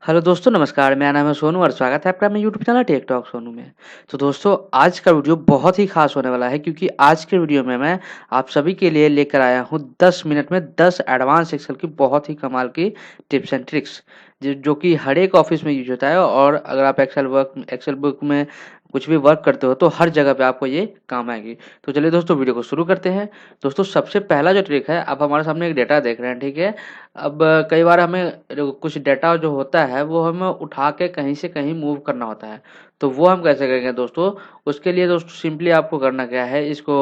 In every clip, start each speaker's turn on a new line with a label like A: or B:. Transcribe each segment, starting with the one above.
A: Hello दोस्तों नमस्कार, मेरा नाम है सोनू और स्वागत है आपका मेरे YouTube channel tech talk Sonu में। तो दोस्तों आज का वीडियो बहुत ही खास होने वाला है क्योंकि आज के वीडियो में मैं आप सभी के लिए लेकर आया हूँ 10 मिनट में 10 एडवांस एक्सेल की बहुत ही कमाल की टिप्स एंड ट्रिक्स जो कि हर एक ऑफिस में यूज होता है। और अगर आप एक्सेल बुक में कुछ भी वर्क करते हो तो हर जगह पे आपको ये काम आएगी। तो चलिए दोस्तों वीडियो को शुरू करते हैं। दोस्तों सबसे पहला जो ट्रिक है, आप हमारे सामने एक डेटा देख रहे हैं, ठीक है। अब कई बार हमें कुछ डेटा जो होता है वो हमें उठा के कहीं से कहीं मूव करना होता है। तो वो हम कैसे करेंगे दोस्तों? उसके लिए दोस्तों सिंपली आपको करना क्या है, इसको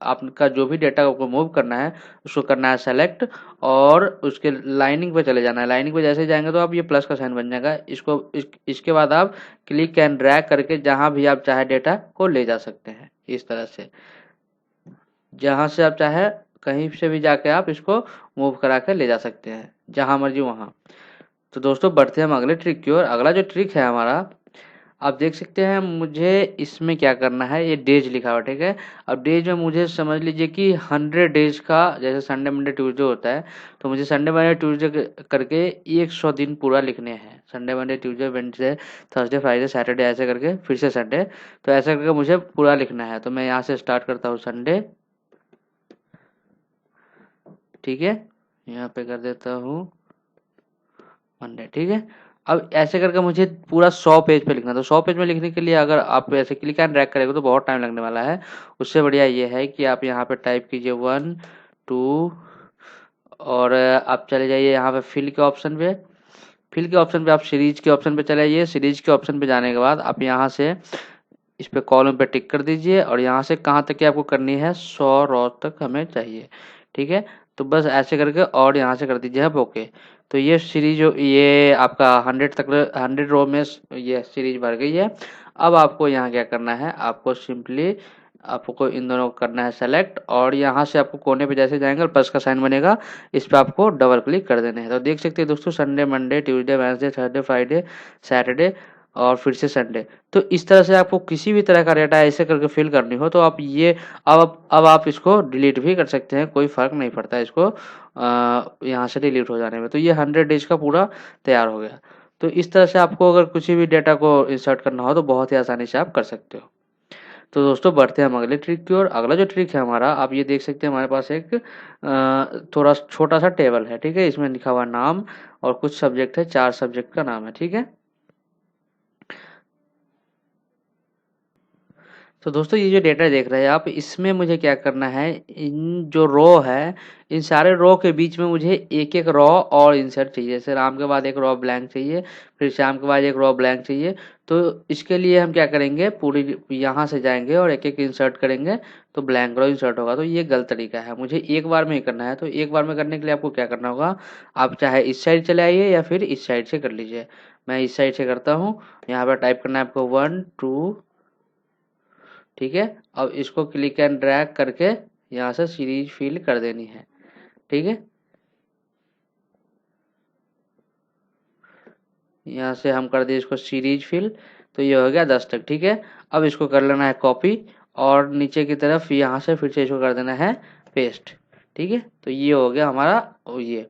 A: आपका जो भी डेटा को मूव करना है उसको करना है सेलेक्ट और उसके लाइनिंग पे चले जाना है। लाइनिंग पे जैसे जाएंगे तो आप ये प्लस का साइन बन जाएगा। इसके बाद आप क्लिक एंड ड्रैग करके जहां भी आप चाहे डेटा को ले जा सकते हैं। इस तरह से जहाँ से आप चाहे कहीं से भी जाके आप इसको मूव करा के ले जा सकते हैं, जहाँ मर्जी वहाँ। तो दोस्तों बढ़ते हैं हम अगले ट्रिक की ओर। अगला जो ट्रिक है हमारा, आप देख सकते हैं मुझे इसमें क्या करना है, ये डेज लिखा हुआ, ठीक है। अब डेज में मुझे समझ लीजिए कि 100 डेज का, जैसे संडे मंडे ट्यूसडे होता है, तो मुझे संडे मंडे ट्यूसडे करके 100 दिन पूरा लिखने हैं। Sunday Monday Tuesday Wednesday Thursday Friday Saturday ऐसे करके फिर से संडे, तो ऐसे करके मुझे पूरा लिखना है। तो मैं यहाँ से स्टार्ट करता हूँ संडे, ठीक है। यहाँ पे कर देता हूँ मंडे, ठीक है। अब ऐसे करके मुझे पूरा 100 पेज पे लिखना है। तो 100 पेज में लिखने के लिए अगर आप ऐसे क्लिक एंड ड्रैग करेंगे तो बहुत टाइम लगने वाला है। उससे बढ़िया ये है कि आप यहाँ पे टाइप कीजिए 1 2 और आप चले जाइए यहाँ पे फिल के ऑप्शन पे। फिल के ऑप्शन पे आप सीरीज के ऑप्शन पे चले जाइए। सीरीज के ऑप्शन पे जाने के बाद आप यहाँ से इस पे कॉलम पे टिक कर दीजिए और यहाँ से कहाँ तक की आपको करनी है, 100 रो तक हमें चाहिए, ठीक है। तो बस ऐसे करके और यहाँ से कर दीजिए आप ओके। तो ये सीरीज, ये आपका 100 तक, 100 रो में ये सीरीज भर गई है। अब आपको यहाँ क्या करना है, आपको सिंपली आपको इन दोनों को करना है सेलेक्ट और यहाँ से आपको कोने पे जैसे जाएंगे और प्लस का साइन बनेगा, इस पे आपको डबल क्लिक कर देने हैं। तो देख सकते हैं दोस्तों Sunday Monday Tuesday Wednesday Thursday Friday Saturday और फिर से संडे। तो इस तरह से आपको किसी भी तरह का डेटा ऐसे करके फिल करनी हो तो आप ये अब आप इसको डिलीट भी कर सकते हैं, कोई फर्क नहीं पड़ता है इसको यहाँ से डिलीट हो जाने में। तो ये 100 डेज का पूरा तैयार हो गया। तो इस तरह से आपको अगर किसी भी डेटा को इंसर्ट करना हो तो बहुत ही आसानी से आप कर सकते हो। तो दोस्तों बढ़ते हैं हम अगले ट्रिक की ओर। अगला जो ट्रिक है हमारा, आप ये देख सकते हैं हमारे पास एक थोड़ा छोटा सा टेबल है, ठीक है। इसमें लिखा हुआ नाम और कुछ सब्जेक्ट है, 4 सब्जेक्ट का नाम है, ठीक है। तो दोस्तों ये जो डेटा देख रहे हैं आप, इसमें मुझे क्या करना है, इन जो रो है इन सारे रो के बीच में मुझे एक एक रो और इंसर्ट चाहिए। जैसे राम के बाद एक रो ब्लैंक चाहिए, फिर श्याम के बाद एक रो ब्लैंक चाहिए। तो इसके लिए हम क्या करेंगे, पूरी यहाँ से जाएंगे और एक एक इंसर्ट करेंगे तो ब्लैंक रो इंसर्ट होगा। तो ये गलत तरीका है, मुझे एक बार में ही करना है। तो एक बार में करने के लिए आपको क्या करना होगा, आप चाहे इस साइड चले आइए या फिर इस साइड से कर लीजिए। मैं इस साइड से करता हूँ। यहाँ पर टाइप करना है आपको 1 2, ठीक है। अब इसको क्लिक एंड ड्रैग करके यहाँ से सीरीज फिल कर देनी है, ठीक है। यहाँ से हम कर दिए इसको सीरीज फिल। तो ये हो गया 10 तक, ठीक है। अब इसको कर लेना है कॉपी और नीचे की तरफ यहाँ से फिर से इसको कर देना है पेस्ट, ठीक है। तो ये हो गया हमारा ये।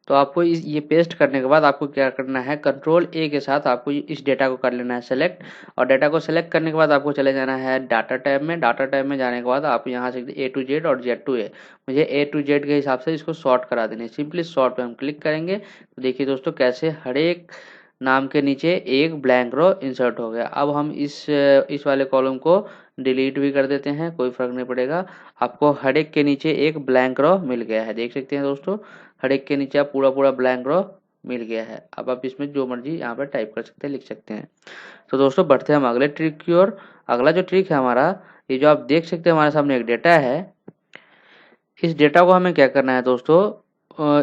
A: तो आपको ये पेस्ट करने के बाद आपको क्या करना है, कंट्रोल ए के साथ आपको इस डेटा को कर लेना है सेलेक्ट। और डेटा को सेलेक्ट करने के बाद आपको चले जाना है डाटा टैब में। डाटा टैब में जाने के बाद आप यहाँ से ए टू जेड और जेड टू ए, मुझे ए टू जेड के हिसाब से इसको सॉर्ट करा देने। सिंपली सॉर्ट पे हम क्लिक करेंगे तो देखिए दोस्तों कैसे हर एक नाम के नीचे एक ब्लैंक रो इंसर्ट हो गया। अब हम इस वाले कॉलम को डिलीट भी कर देते हैं, कोई फर्क नहीं पड़ेगा। आपको हर एक के नीचे एक ब्लैंक रो मिल गया है, देख सकते हैं दोस्तों। हर एक के नीचे आप पूरा पूरा ब्लैंक रो मिल गया है। अब आप इसमें जो मर्जी यहाँ पर टाइप कर सकते हैं, लिख सकते हैं। तो दोस्तों बढ़ते हैं हम अगले ट्रिक की ओर। अगला जो ट्रिक है हमारा, ये जो आप देख सकते हैं हमारे सामने एक डेटा है। इस डेटा को हमें क्या करना है दोस्तों,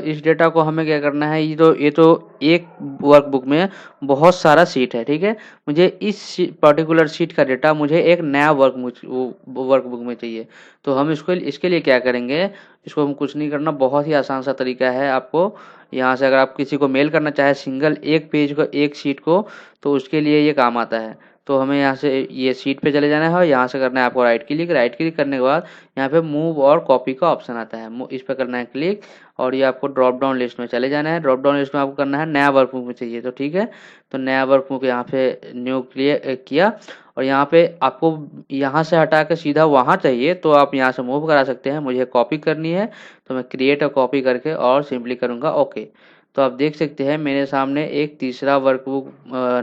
A: इस डेटा को हमें क्या करना है, ये तो एक वर्कबुक में बहुत सारा सीट है, ठीक है। मुझे इस पर्टिकुलर सीट का डेटा मुझे एक नया वर्कबुक में चाहिए। तो हम इसके लिए क्या करेंगे, इसको हम कुछ नहीं करना, बहुत ही आसान सा तरीका है। आपको यहाँ से अगर आप किसी को मेल करना चाहे सिंगल एक पेज को एक सीट को, तो उसके लिए ये काम आता है। तो हमें यहाँ से ये शीट पे चले जाना है और यहाँ से करना है आपको राइट क्लिक करने के बाद यहाँ पे मूव और कॉपी का ऑप्शन आता है, इस पर करना है क्लिक और ये आपको ड्रॉप डाउन लिस्ट में चले जाना है। ड्रॉप डाउन लिस्ट में आपको करना है नया वर्कबुक में चाहिए तो ठीक है, तो नया वर्कबुक यहाँ पे न्यू किया और यहाँ पे आपको यहाँ से हटा के सीधा वहाँ चाहिए तो आप यहाँ से मूव करा सकते हैं। मुझे कॉपी करनी है तो मैं क्रिएट और कॉपी करके और सिंपली करूँगा ओके। तो आप देख सकते हैं मेरे सामने एक तीसरा वर्कबुक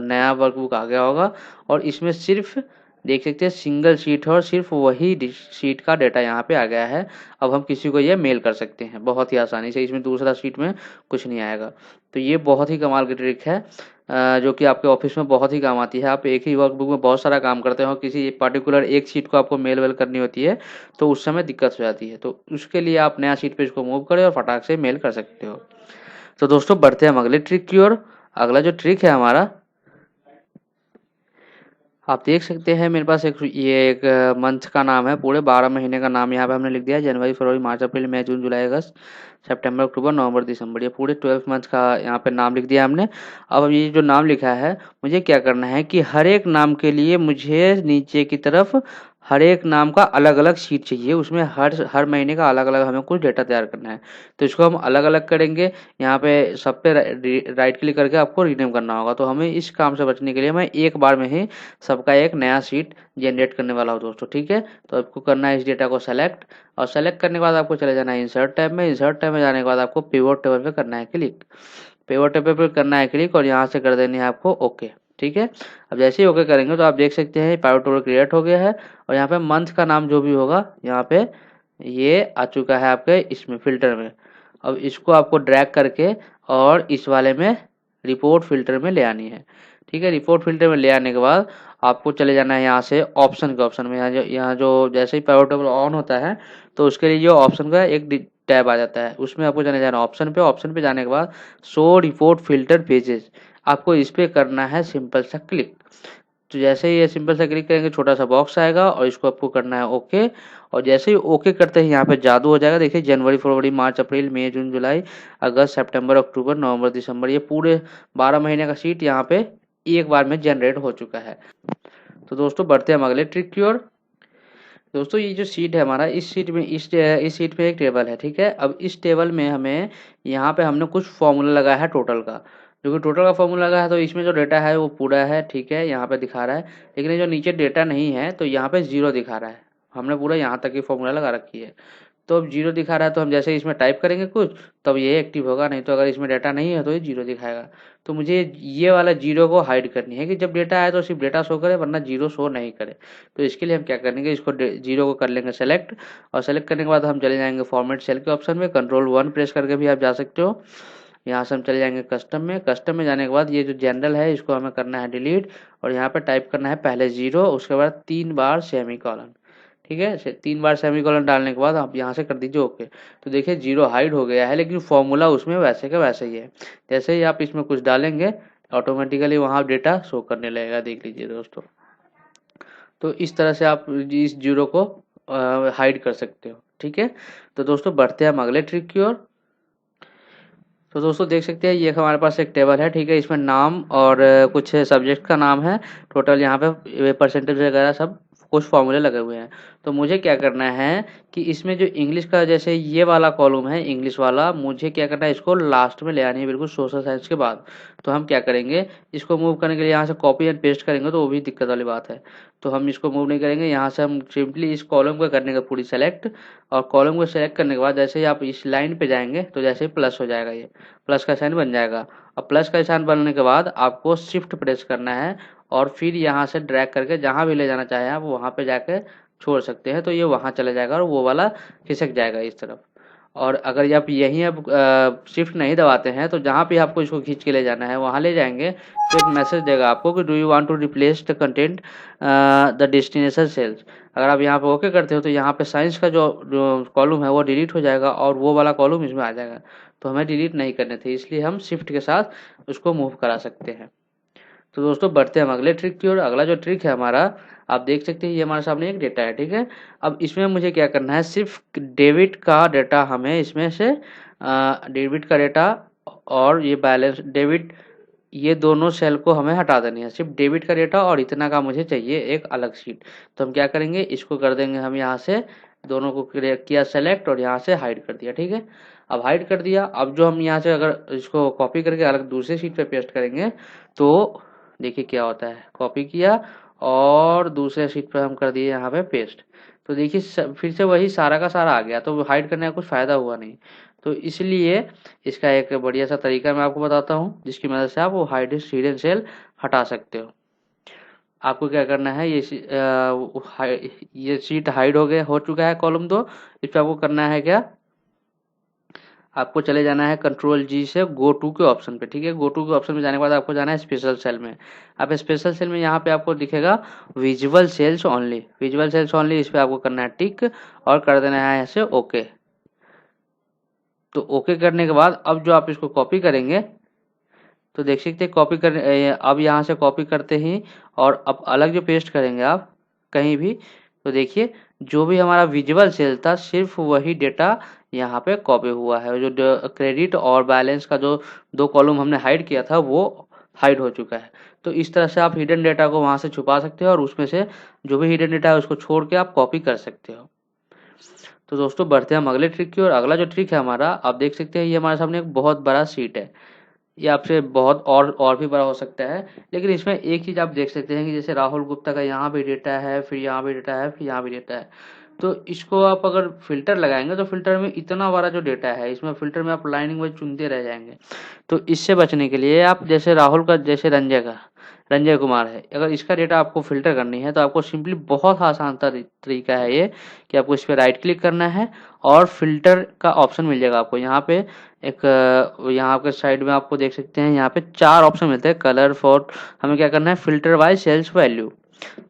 A: नया वर्कबुक आ गया होगा और इसमें सिर्फ देख सकते हैं सिंगल शीट है और सिर्फ वही शीट का डेटा यहाँ पे आ गया है। अब हम किसी को ये मेल कर सकते हैं बहुत ही आसानी से, इसमें दूसरा शीट में कुछ नहीं आएगा। तो ये बहुत ही कमाल की ट्रिक है जो कि आपके ऑफिस में बहुत ही काम आती है। आप एक ही वर्कबुक में बहुत सारा काम करते हो, किसी पर्टिकुलर एक शीट को आपको मेल वेल करनी होती है तो उस समय दिक्कत हो जाती है, तो उसके लिए आप नया शीट पे इसको मूव करें और फटाक से मेल कर सकते हो। तो दोस्तों बढ़ते हैं हम अगले ट्रिक की ओर। अगला जो ट्रिक है हमारा, आप देख सकते हैं मेरे पास एक मंथ का नाम है, पूरे 12 महीने का नाम यहाँ पे हमने लिख दिया है, जनवरी फरवरी मार्च अप्रैल मई जून जुलाई अगस्त सितंबर अक्टूबर नवंबर दिसंबर, ये पूरे 12 मंथ का यहाँ पे नाम लिख दिया हमने। अब ये जो नाम लिखा है मुझे क्या करना है कि हर एक नाम के लिए मुझे नीचे की तरफ हर एक नाम का अलग अलग शीट चाहिए, उसमें हर हर महीने का अलग अलग हमें कुछ डेटा तैयार करना है। तो इसको हम अलग अलग करेंगे, यहाँ पे सब पे राइट क्लिक करके आपको रीनेम करना होगा। तो हमें इस काम से बचने के लिए मैं एक बार में ही सबका एक नया शीट जनरेट करने वाला हूँ दोस्तों, ठीक है। तो आपको करना है इस डेटा को सेलेक्ट और सेलेक्ट करने के बाद आपको चले जाना है इंसर्ट टैब में। इंसर्ट टैब में जाने के बाद आपको पिवोट टेबल पे करना है क्लिक, पिवोट टेबल पे करना है क्लिक और यहाँ से कर देनी है आपको ओके, ठीक है। अब जैसे ही ओके करेंगे तो आप देख सकते हैं पिवोट टेबल क्रिएट हो गया है और यहाँ पे मंथ का नाम जो भी होगा यहाँ पे ये आ चुका है आपके इसमें फिल्टर में। अब इसको आपको ड्रैग करके और इस वाले में रिपोर्ट फिल्टर में ले आनी है, ठीक है। रिपोर्ट फिल्टर में ले आने के बाद आपको चले जाना है यहाँ से ऑप्शन के ऑप्शन में। यहाँ जो जैसे ही पावर टेबल ऑन होता है तो उसके लिए जो ऑप्शन का एक टैब आ जाता है, उसमें आपको चले जाना ऑप्शन पे। ऑप्शन पे जाने के बाद शो रिपोर्ट फिल्टर पेजेस, आपको इस पे करना है सिंपल सा क्लिक। तो जैसे ही ये सिंपल सा क्लिक करेंगे छोटा सा बॉक्स आएगा और इसको आपको करना है ओके। और जैसे ही ओके करते हैं यहाँ पे जादू हो जाएगा, देखिए जनवरी फरवरी मार्च अप्रैल मई जून जुलाई अगस्त सितंबर अक्टूबर नवंबर दिसंबर, ये पूरे 12 महीने का शीट यहाँ पे एक बार में जनरेट हो चुका है। तो दोस्तों बढ़ते हैं हम अगले ट्रिक की ओर। दोस्तों ये जो शीट है हमारा, इस शीट में इस शीट पे एक टेबल है, ठीक है। अब इस टेबल में हमें यहाँ पे हमने कुछ फॉर्मूला लगाया है टोटल का, जो कि टोटल का फॉर्मूला लगा है तो इसमें जो डेटा है वो पूरा है, ठीक है, यहाँ पे दिखा रहा है। लेकिन ये जो नीचे डेटा नहीं है तो यहाँ पे जीरो दिखा रहा है, हमने पूरा यहाँ तक की फॉर्मूला लगा रखी है। तो अब जीरो दिखा रहा है तो हम जैसे इसमें टाइप करेंगे कुछ तब ये एक्टिव होगा, नहीं तो अगर इसमें डाटा नहीं है तो ये जीरो दिखाएगा। तो मुझे ये वाला जीरो को हाइड करनी है कि जब डेटा आए तो सिर्फ डेटा शो करे वरना जीरो शो नहीं करे। तो इसके लिए हम क्या करेंगे, इसको जीरो को कर लेंगे सेलेक्ट और सेलेक्ट करने के बाद हम चले जाएंगे फॉर्मेट सेल के ऑप्शन में, कंट्रोल 1 प्रेस करके भी आप जा सकते हो। यहाँ से हम चले जाएंगे कस्टम में। कस्टम में जाने के बाद ये जो जनरल है इसको हमें करना है डिलीट और यहाँ पे टाइप करना है पहले जीरो, उसके बाद 3 बार सेमी कॉलन, ठीक है। 3 बार सेमी कॉलन डालने के बाद आप यहाँ से कर दीजिए ओके। तो देखिए जीरो हाइड हो गया है लेकिन फॉर्मूला उसमें वैसे का वैसे ही है। जैसे ही आप इसमें कुछ डालेंगे ऑटोमेटिकली वहाँ डेटा शो करने लगेगा, देख लीजिए दोस्तों। तो इस तरह से आप इस जीरो को हाइड कर सकते हो, ठीक है। तो दोस्तों बढ़ते हैं हम अगले ट्रिक की ओर। तो दोस्तों देख सकते हैं ये हमारे पास एक टेबल है, ठीक है। इसमें नाम और कुछ सब्जेक्ट का नाम है, टोटल यहाँ पे परसेंटेज वगैरह सब कुछ फॉर्मूले लगे हुए हैं। तो मुझे क्या करना है कि इसमें जो इंग्लिश का जैसे ये वाला कॉलम है इंग्लिश वाला, मुझे क्या करना है इसको लास्ट में ले आनी है बिल्कुल सोशल साइंस के बाद। तो हम क्या करेंगे, इसको मूव करने के लिए यहाँ से कॉपी एंड पेस्ट करेंगे तो वो भी दिक्कत वाली बात है। तो हम इसको मूव नहीं करेंगे, यहाँ से हम सिंपली इस कॉलम को करने का पूरी सेलेक्ट और कॉलम को सेलेक्ट करने के बाद जैसे ही आप इस लाइन पे जाएंगे तो जैसे ही प्लस हो जाएगा, ये प्लस का साइन बन जाएगा। अब प्लस का निशान बनने के बाद आपको शिफ्ट प्रेस करना है और फिर यहाँ से ड्रैग करके जहाँ भी ले जाना चाहे आप वहाँ पे जाके छोड़ सकते हैं, तो ये वहाँ चला जाएगा और वो वाला खिसक जाएगा इस तरफ। और अगर आप यहीं अब शिफ्ट नहीं दबाते हैं तो जहाँ भी आपको इसको खींच के ले जाना है वहाँ ले जाएंगे तो एक मैसेज देगा आपको कि do you want to replace the content the destination cells. अगर आप यहाँ पे ओके करते हो तो यहाँ पे साइंस का जो कॉलम है वो डिलीट हो जाएगा और वो वाला कॉलम इसमें आ जाएगा। तो हमें डिलीट नहीं करने थे, इसलिए हम शिफ्ट के साथ उसको मूव करा सकते हैं। तो दोस्तों बढ़ते हैं हम अगले ट्रिक की ओर। अगला जो ट्रिक है हमारा, आप देख सकते हैं ये हमारे सामने एक डेटा है, ठीक है। अब इसमें मुझे क्या करना है, सिर्फ डेबिट का डेटा हमें इसमें से डेबिट का डेटा और ये बैलेंस डेबिट ये दोनों सेल को हमें हटा देनी है, सिर्फ डेबिट का डेटा और इतना का मुझे चाहिए एक अलग शीट। तो हम क्या करेंगे, इसको कर देंगे हम यहाँ से, दोनों को किया सेलेक्ट और यहाँ से हाइड कर दिया। ठीक है, अब हाइड कर दिया। अब जो हम यहाँ से अगर इसको कॉपी करके अलग दूसरी शीट पे पेस्ट करेंगे तो देखिए क्या होता है, कॉपी किया और दूसरे शीट पर हम कर दिए यहाँ पे पेस्ट। तो देखिए फिर से वही सारा का सारा आ गया, तो हाइड करने का कुछ फ़ायदा हुआ नहीं। तो इसलिए इसका एक बढ़िया सा तरीका मैं आपको बताता हूँ, जिसकी मदद से आप वो हिडन सेल हटा सकते हो। आपको क्या करना है, ये शीट हाइड हो चुका है कॉलम 2। इस पर आपको करना है क्या, आपको चले जाना है कंट्रोल जी से गो टू के ऑप्शन पे। ठीक है, गो टू के ऑप्शन में जाने के बाद आपको जाना है स्पेशल सेल में। आप स्पेशल सेल में यहाँ पे आपको दिखेगा visual sales only, visual sales only, इस पे आपको करना है टिक और कर देना है ऐसे ओके। तो ओके करने के बाद अब जो आप इसको कॉपी करेंगे तो देख सकते हैं कॉपी कर, अब यहाँ से कॉपी करते ही और अब अलग जो पेस्ट करेंगे आप कहीं भी, तो देखिए जो भी हमारा विजुअल सेल था सिर्फ वही डेटा यहाँ पे कॉपी हुआ है। जो क्रेडिट और बैलेंस का जो दो कॉलम हमने हाइड किया था वो हाइड हो चुका है। तो इस तरह से आप हिडन डेटा को वहाँ से छुपा सकते हो और उसमें से जो भी हिडन डेटा है उसको छोड़ के आप कॉपी कर सकते हो। तो दोस्तों बढ़ते हैं हम अगले ट्रिक की और अगला जो ट्रिक है हमारा, आप देख सकते हैं ये हमारे सामने एक बहुत बड़ा शीट है। ये आपसे बहुत और भी बड़ा हो सकता है, लेकिन इसमें एक चीज़ आप देख सकते हैं कि जैसे राहुल गुप्ता का यहाँ भी डेटा है, फिर यहाँ भी डेटा है, फिर यहाँ भी डेटा है। तो इसको आप अगर फ़िल्टर लगाएंगे तो फ़िल्टर में इतना बड़ा जो डेटा है, इसमें फ़िल्टर में आप लाइनिंग वाइज चुनते रह जाएंगे। तो इससे बचने के लिए आप जैसे राहुल का, जैसे रंजय कुमार है, अगर इसका डेटा आपको फ़िल्टर करनी है तो आपको सिंपली बहुत आसान तरीका है ये कि आपको इस पर राइट क्लिक करना है और फ़िल्टर का ऑप्शन मिल जाएगा आपको यहाँ पे। एक यहाँ के साइड में आपको देख सकते हैं यहाँ पे 4 ऑप्शन मिलते हैं, कलर, फॉन्ट। हमें क्या करना है, फ़िल्टर बाय सेल्स वैल्यू।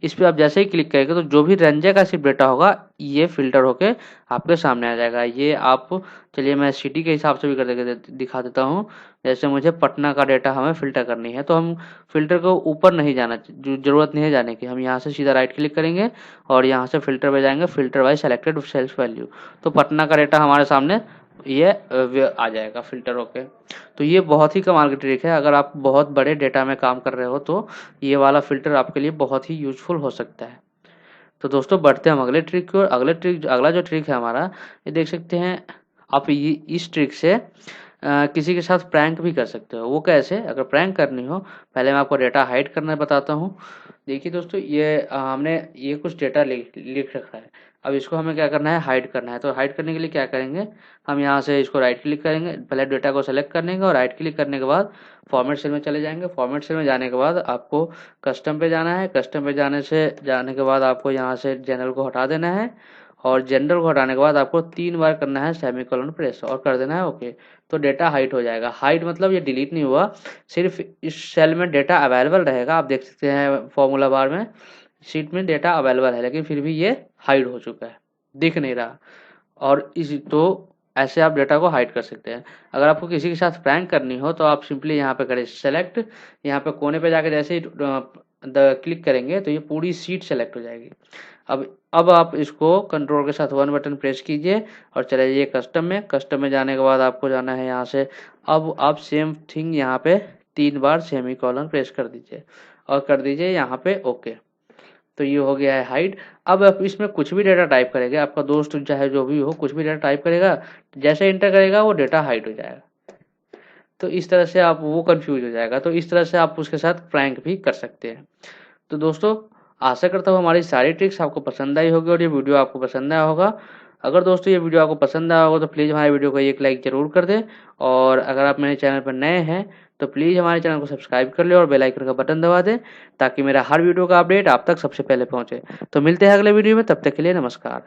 A: इस पे आप जैसे ही क्लिक करेंगे तो जो भी रंजय का सिर्फ डेटा होगा ये फ़िल्टर होके आपके सामने आ जाएगा। ये आप, चलिए मैं सिटी के हिसाब से भी कर दिखा देता हूँ। जैसे मुझे पटना का डेटा हमें फ़िल्टर करनी है तो हम फ़िल्टर को ऊपर नहीं जाना, ज़रूरत नहीं है जाने की। हम यहाँ से सीधा राइट क्लिक करेंगे और यहाँ से फ़िल्टर पे जाएंगे, filter by selected cells value. तो पटना का डेटा हमारे सामने ये आ जाएगा फ़िल्टर होके। तो ये बहुत ही कमाल की ट्रिक है, अगर आप बहुत बड़े डेटा में काम कर रहे हो तो ये वाला फ़िल्टर आपके लिए बहुत ही यूज़फुल हो सकता है। तो दोस्तों बढ़ते हैं हम अगले ट्रिक की ओर। अगला जो ट्रिक है हमारा, ये देख सकते हैं आप, ये इस ट्रिक से किसी के साथ प्रैंक भी कर सकते हो। वो कैसे, अगर प्रैंक करनी हो, पहले मैं आपको डेटा हाइड करना बताता हूँ। देखिए दोस्तों ये हमने ये कुछ डेटा लिख रखा है, अब इसको हमें क्या करना है, हाइड करना है। तो हाइड करने के लिए क्या करेंगे, हम यहाँ से इसको राइट क्लिक करेंगे, पहले डेटा को सेलेक्ट करने के और राइट क्लिक करने के बाद फॉर्मेट सेल में चले जाएंगे। फॉर्मेट सेल में जाने के बाद आपको कस्टम पे जाना है। कस्टम पे जाने के बाद आपको यहाँ से जनरल को हटा देना है और जनरल को हटाने के बाद आपको 3 बार करना है सेमीकोलन प्रेस और कर देना है ओके। तो डेटा हाइड हो जाएगा। हाइड मतलब ये डिलीट नहीं हुआ, सिर्फ इस सेल में डेटा अवेलेबल रहेगा। आप देख सकते हैं फॉर्मूला बार में शीट में डेटा अवेलेबल है, लेकिन फिर भी ये हाइड हो चुका है, दिख नहीं रहा। और इस तो ऐसे आप डेटा को हाइड कर सकते हैं। अगर आपको किसी के साथ प्रैंक करनी हो तो आप सिंपली यहाँ पे करें सेलेक्ट, यहाँ पे कोने पे जाके जैसे ही क्लिक करेंगे तो ये पूरी सीट सेलेक्ट हो जाएगी। अब आप इसको कंट्रोल के साथ 1 बटन प्रेस कीजिए और चले जाइए कस्टम में। कस्टम में जाने के बाद आपको जाना है यहाँ से, अब आप सेम थिंग यहाँ पे 3 बार सेमीकोलन प्रेस कर दीजिए और कर दीजिए यहाँ पे ओके। तो ये हो गया है हाइड। अब आप इसमें कुछ भी डेटा टाइप करेंगे, आपका दोस्त चाहे जो भी हो, कुछ भी डेटा टाइप करेगा, जैसे इंटर करेगा वो डेटा हाइड हो जाएगा। तो इस तरह से आप, वो कंफ्यूज हो जाएगा। तो इस तरह से आप उसके साथ प्रैंक भी कर सकते हैं। तो दोस्तों आशा करता हूँ हमारी सारी ट्रिक्स आपको पसंद आई होगी और ये वीडियो आपको पसंद आया होगा। अगर दोस्तों ये वीडियो आपको पसंद आया होगा तो प्लीज़ हमारे वीडियो को एक लाइक ज़रूर कर दें और अगर आप मेरे चैनल पर नए हैं तो प्लीज़ हमारे चैनल को सब्सक्राइब कर लें और बेल आइकन का बटन दबा दें ताकि मेरा हर वीडियो का अपडेट आप तक सबसे पहले पहुँचे। तो मिलते हैं अगले वीडियो में, तब तक के लिए नमस्कार।